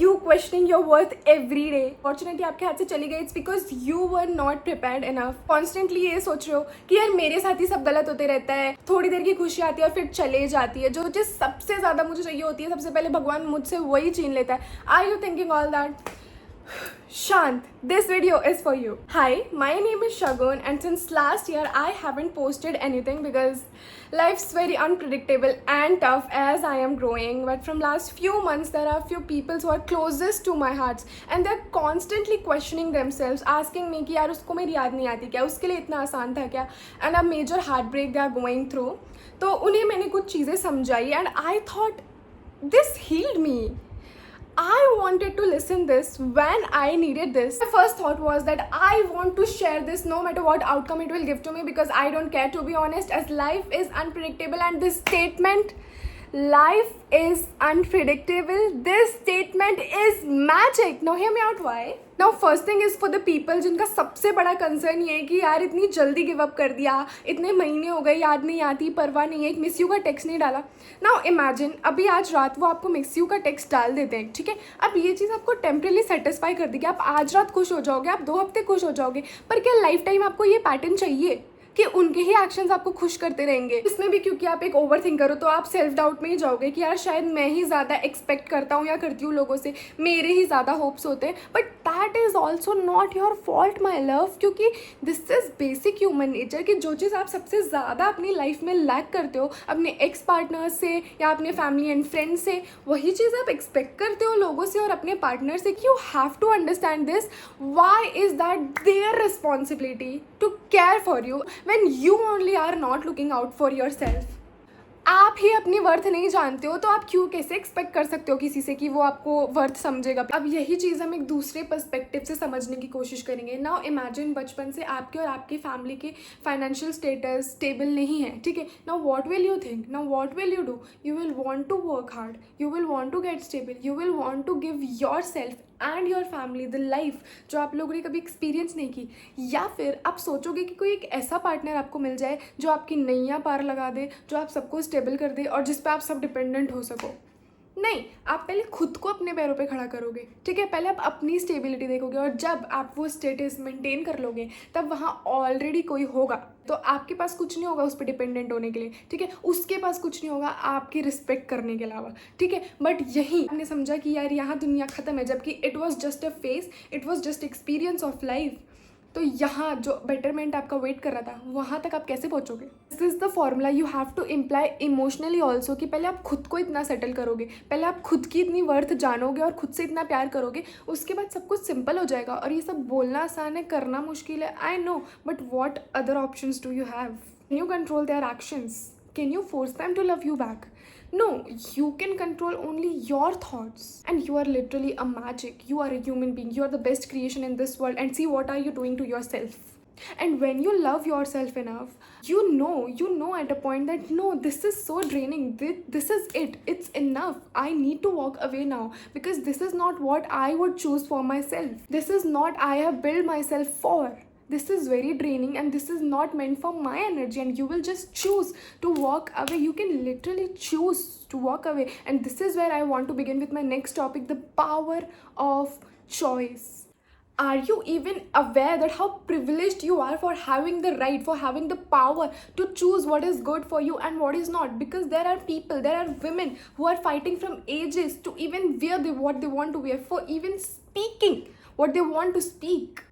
you questioning your worth every day? Opportunity आपके हाथ से चली गई, it's because you were not prepared enough. Constantly ये सोच रहे हो कि यार मेरे साथ ही सब गलत होते रहता है, थोड़ी देर की खुशी आती है और फिर चले जाती है, जो चीज़ सबसे ज़्यादा मुझे चाहिए होती है सबसे पहले भगवान मुझसे वही छीन लेता है. Are you thinking all that? Shant, this video is for you. Hi, my name is Shagun, and since last year I haven't posted anything because life's very unpredictable and tough as I am growing. But from last few months there are few people who are closest to my hearts and they're constantly questioning themselves, asking me कि यार उसको मेरी याद नहीं आती क्या, उसके लिए इतना आसान था क्या, and a major heartbreak they are going through. तो उन्हें मैंने कुछ चीज़ें समझाई and I thought this healed me. I wanted to listen this when I needed this. My first thought was that I want to share this no matter what outcome it will give to me, because I don't care, to be honest, as life is unpredictable. And this statement, life is unpredictable, this statement is magic. Now hear me out why. Now first thing is for the people जिनका सबसे बड़ा concern ये है कि यार इतनी जल्दी give up कर दिया, इतने महीने हो गए, याद नहीं आती, परवाह नहीं है, एक मिस यू का टेक्स्ट नहीं डाला. नाउ इमेजिन अभी आज रात वो आपको मिस यू का टेक्स्ट डाल देते हैं, ठीक है. अब ये चीज़ आपको टेम्परेली सेटिस्फाई कर देगी, आप आज रात खुश हो जाओगे, आप 2 हफ्ते खुश हो जाओगे, पर क्या लाइफ टाइम आपको ये पैटर्न चाहिए कि उनके ही एक्शंस आपको खुश करते रहेंगे? इसमें भी क्योंकि आप एक ओवर थिंकर हो तो आप सेल्फ डाउट में ही जाओगे कि यार शायद मैं ही ज़्यादा एक्सपेक्ट करता हूँ या करती हूँ लोगों से, मेरे ही ज़्यादा होप्स होते हैं. But that is also not your fault my love, क्योंकि this is basic human nature कि जो चीज़ आप सबसे ज़्यादा अपनी लाइफ में लैक करते हो अपने एक्स पार्टनर से या अपने फैमिली एंड फ्रेंड्स से, वही चीज़ आप एक्सपेक्ट करते हो लोगों से और अपने पार्टनर से. You have to understand this. Why is that their responsibility to care for you when you only are not looking out for yourself? आप ही अपनी वर्थ नहीं जानते हो तो आप क्यों कैसे एक्सपेक्ट कर सकते हो किसी से कि वो आपको वर्थ समझेगा? अब यही चीज़ हम एक दूसरे पर्सपेक्टिव से समझने की कोशिश करेंगे. नाउ इमेजिन बचपन से आपके और आपकी फैमिली के फाइनेंशियल स्टेटस स्टेबल नहीं है, ठीक है. Now what will you think, now what will you do? You will want to work hard, you will want to get stable, you will want to give your self and your family the life जो आप लोगों ने कभी experience नहीं की. या फिर आप सोचोगे कि कोई एक ऐसा पार्टनर आपको मिल जाए जो आपकी नैया पार लगा दे, जो आप सबको स्टेबल कर दे और जिस पे आप सब डिपेंडेंट हो सको. नहीं, आप पहले खुद को अपने पैरों पे खड़ा करोगे, ठीक है. पहले आप अपनी स्टेबिलिटी देखोगे और जब आप वो स्टेटस मेंटेन कर लोगे तब वहाँ ऑलरेडी कोई होगा. तो आपके पास कुछ नहीं होगा उस पर डिपेंडेंट होने के लिए, ठीक है. उसके पास कुछ नहीं होगा आपकी रिस्पेक्ट करने के अलावा, ठीक है. बट यही आपने समझा कि यार यहाँ दुनिया ख़त्म है, जबकि it was just a face, it was just experience of life. तो यहाँ जो बेटरमेंट आपका वेट कर रहा था वहाँ तक आप कैसे पहुँचोगे? This is the formula you have to imply emotionally also, कि पहले आप खुद को इतना सेटल करोगे, पहले आप खुद की इतनी वर्थ जानोगे और खुद से इतना प्यार करोगे, उसके बाद सब कुछ सिंपल हो जाएगा. और ये सब बोलना आसान है, करना मुश्किल है, I know. But what other options do you have? Can you control their actions? Can you force them to love you back? No, you can control only your thoughts. And you are literally a magic. You are a human being. You are the best creation in this world. And see, what are you doing to yourself? And when you love yourself enough, you know at a point that no, this is so draining. This is it. It's enough. I need to walk away now because this is not what I would choose for myself. This is not I have built myself for. This is very draining and this is not meant for my energy, and you will just choose to walk away. You can literally choose to walk away. And this is where I want to begin with my next topic, the power of choice. Are you even aware that how privileged you are for having the right, for having the power to choose what is good for you and what is not? Because there are people, there are women who are fighting from ages to even wear what they want to wear, for even speaking what they want to speak.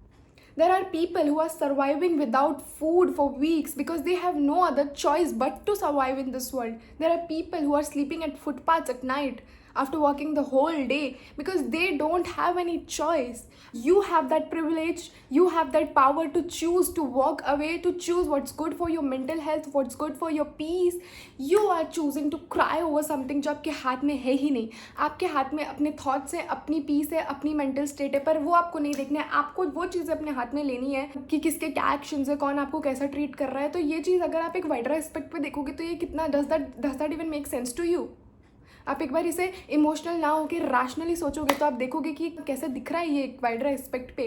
There are people who are surviving without food for weeks because they have no other choice but to survive in this world. There are people who are sleeping at footpaths at night after working the whole day because they don't have any choice. You have that privilege, you have that power to choose to walk away, to choose what's good for your mental health, what's good for your peace. You are choosing to cry over something जो आपके हाथ में है ही नहीं. आपके हाथ में अपने थॉट्स है, अपनी पीस है, अपनी मेंटल स्टेट है, पर वो आपको नहीं देखना है. आपको वो चीज़ें अपने हाथ में लेनी है कि किसके क्या एक्शंस है, कौन आपको कैसा ट्रीट कर रहा है. तो ये चीज़ अगर आप एक वाइडर एस्पेक्ट पे देखोगे तो ये कितना does that even make sense to you? आप एक बार इसे इमोशनल ना होकर रैशनली सोचोगे तो आप देखोगे कि कैसे दिख रहा है ये एक वाइडर एस्पेक्ट पे.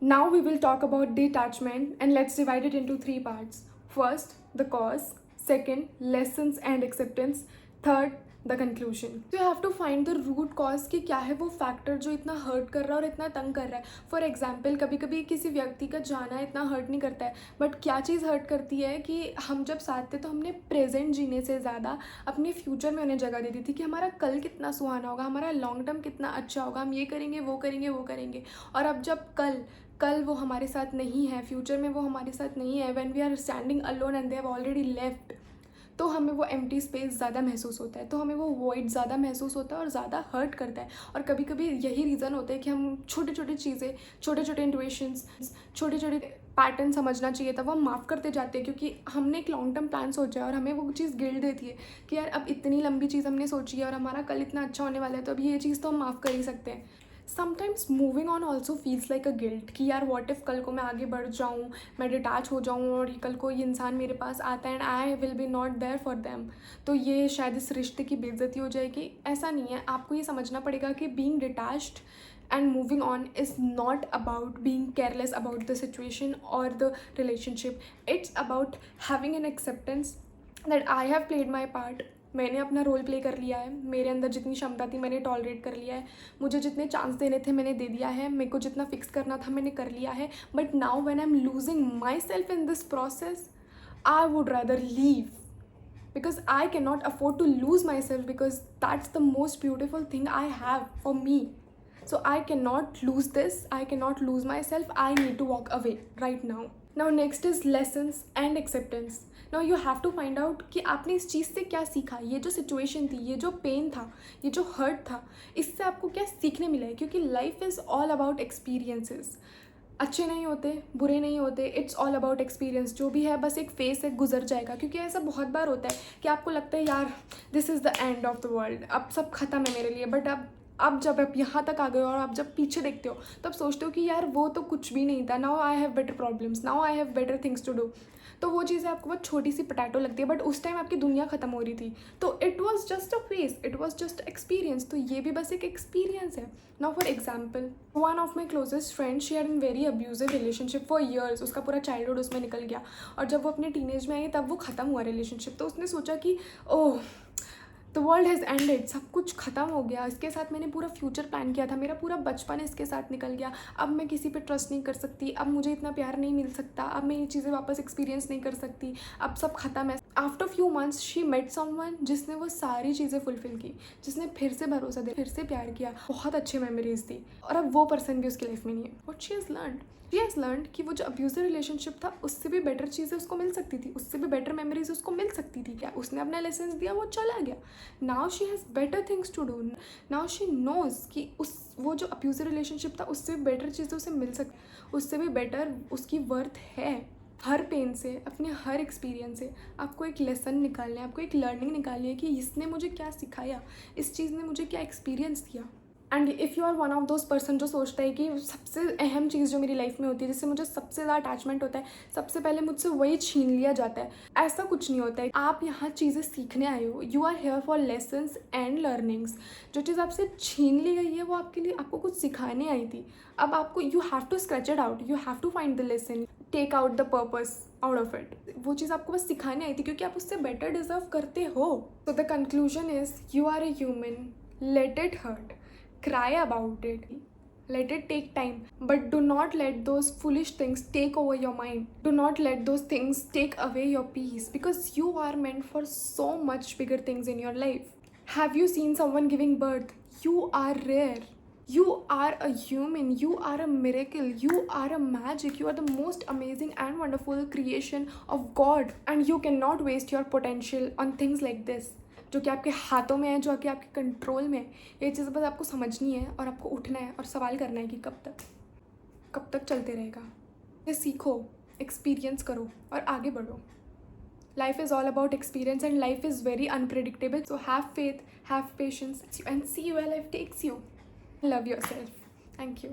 Now we will talk about detachment and let's divide it into 3 parts. First, the cause. Second, lessons and acceptance. Third, the conclusion, तो you have to find the root cause कि क्या है वो factor जो इतना hurt कर रहा है और इतना तंग कर रहा है. फॉर एग्जाम्पल, कभी कभी किसी व्यक्ति का जाना इतना हर्ट नहीं करता है, बट क्या चीज़ हर्ट करती है कि हम जब साथ थे तो हमने प्रेजेंट जीने से ज़्यादा अपने फ्यूचर में उन्हें जगह दी थी कि हमारा कल कितना सुहाना होगा, हमारा लॉन्ग टर्म कितना अच्छा होगा, हम ये करेंगे वो करेंगे वो करेंगे. और अब जब कल वो हमारे साथ नहीं है, फ्यूचर में वो हमारे साथ नहीं है, when we are standing alone and they have already left, तो हमें वो एम्प्टी स्पेस ज़्यादा महसूस होता है, तो हमें वो वॉइड ज़्यादा महसूस होता है और ज़्यादा हर्ट करता है. और कभी कभी यही रीज़न होता है कि हम छोटी छोटी चीज़ें, छोटे छोटे इंट्यूशंस, छोटे छोटे पैटर्न समझना चाहिए था, वो हम माफ़ करते जाते हैं क्योंकि हमने एक लॉन्ग टर्म प्लान सोचा है और हमें वो चीज़ गिल्ट देती है कि यार अब इतनी लंबी चीज़ हमने सोची है और हमारा कल इतना अच्छा होने वाला है, तो अब ये चीज़ तो हम माफ़ कर ही सकते हैं. Sometimes moving on also feels like a guilt कि यार व्हाट इफ़ कल को मैं आगे बढ़ जाऊँ, मैं डिटैच हो जाऊँ और कल को ये इंसान मेरे पास आता है and I will be not there for them, तो ये शायद इस रिश्ते की बेइज्जती हो जाएगी. ऐसा नहीं है. आपको ये समझना पड़ेगा कि being detached and moving on is not about being careless about the situation or the relationship. It's about having an acceptance that I have played my part. मैंने अपना रोल प्ले कर लिया है, मेरे अंदर जितनी क्षमता थी मैंने टॉलरेट कर लिया है, मुझे जितने चांस देने थे मैंने दे दिया है, मेरे को जितना फिक्स करना था मैंने कर लिया है. But now when I am losing my self in this process, I would rather leave because I cannot afford to lose myself, because that's the most beautiful thing I have for me. So I cannot lose this, I cannot lose myself, I need to walk away right now. Now next is lessons and acceptance. Now you have to find out कि आपने इस चीज़ से क्या सीखा, ये जो situation थी, ये जो पेन था, ये जो हर्ट था, इससे आपको क्या सीखने मिला है. क्योंकि life is all about experiences. अच्छे नहीं होते, बुरे नहीं होते, इट्स ऑल अबाउट एक्सपीरियंस. जो भी है बस एक फेस है, गुजर जाएगा. क्योंकि ऐसा बहुत बार होता है कि आपको लगता है यार this is the end of the world, अब सब खत्म है मेरे लिए. बट अब जब आप यहाँ तक आ गए हो और आप जब पीछे देखते हो तब सोचते हो कि यार वो तो कुछ भी नहीं था. Now I have better problems, now I have better things to do. तो वो चीज़ें आपको बहुत छोटी सी पोटैटो लगती है, बट उस टाइम आपकी दुनिया ख़त्म हो रही थी. तो it was just a face, it was just experience. तो ये भी बस एक एक्सपीरियंस है. Now for example, one of my closest friend, she had in very abusive relationship for years. उसका पूरा चाइल्डहुड उसमें निकल गया और जब वो अपने टीनेज में आई तब वो ख़त्म हुआ रिलेशनशिप. तो उसने सोचा कि ओह द वर्ल्ड हैज़ एंडेड, सब कुछ ख़त्म हो गया. इसके साथ मैंने पूरा फ्यूचर प्लान किया था, मेरा पूरा बचपन इसके साथ निकल गया. अब मैं किसी पे ट्रस्ट नहीं कर सकती, अब मुझे इतना प्यार नहीं मिल सकता, अब मैं ये चीज़ें वापस एक्सपीरियंस नहीं कर सकती, अब सब ख़त्म है. After few months she met someone जिसने वो सारी चीज़ें फुलफिल की, जिसने फिर से भरोसा दिया, फिर से प्यार किया, बहुत अच्छी मेमोरीज दी. और अब वो पर्सन भी उसकी लाइफ में नहीं है. व्हाट शी हैज़ लर्नड कि वो जो अब्यूजिव रिलेशनशिप था उससे भी बेटर चीज़ें उसको मिल सकती थी, उससे भी बेटर मेमोरीज उसको मिल सकती थी. क्या उसने अपना लेसन दिया, वो चला गया. Now she has better things to do. Now she knows कि वो जो अब्यूजिव रिलेशनशिप था उससे भी बेटर चीज़ें उसे मिल सकती, उससे भी बेटर उसकी वर्थ है. हर पेन से, अपने हर एक्सपीरियंस से आपको एक लेसन निकालना है, आपको एक लर्निंग निकालनी है कि इसने मुझे क्या सिखाया, इस चीज़ ने मुझे क्या एक्सपीरियंस दिया. And if you are one of those person जो सोचता है कि सबसे अहम चीज़ जो मेरी लाइफ में होती है, जिससे मुझे सबसे ज़्यादा अटैचमेंट होता है, सबसे पहले मुझसे वही छीन लिया जाता है, ऐसा कुछ नहीं होता है. आप यहाँ चीज़ें सीखने आए हो. You are here for lessons and learnings. जो चीज़ आपसे छीन ली गई है वो आपके लिए, आपको कुछ सिखाने आई थी. अब आपको you have to scratch it out, you have to find the lesson, take out the purpose out of it. वो चीज़ आपको बस सिखाने आई थी क्योंकि आप उससे बेटर डिजर्व करते हो. So the conclusion is you are a human, let it hurt, cry about it, let it take time, but do not let those foolish things take over your mind. Do not let those things take away your peace, because you are meant for so much bigger things in your life. Have you seen someone giving birth? You are rare. You are a human, you are a miracle, you are a magic, you are the most amazing and wonderful creation of God, and you cannot waste your potential on things like this जो कि आपके हाथों में है, जो कि आपके control में है. ये चीज़ बस आपको समझनी है और आपको उठना है और सवाल करना है कि कब तक चलते रहेगा. ये सीखो, एक्सपीरियंस करो और आगे बढ़ो. Life is all about experience and life is very unpredictable. So have faith, have patience and see where life takes you. Love your self. Thank you.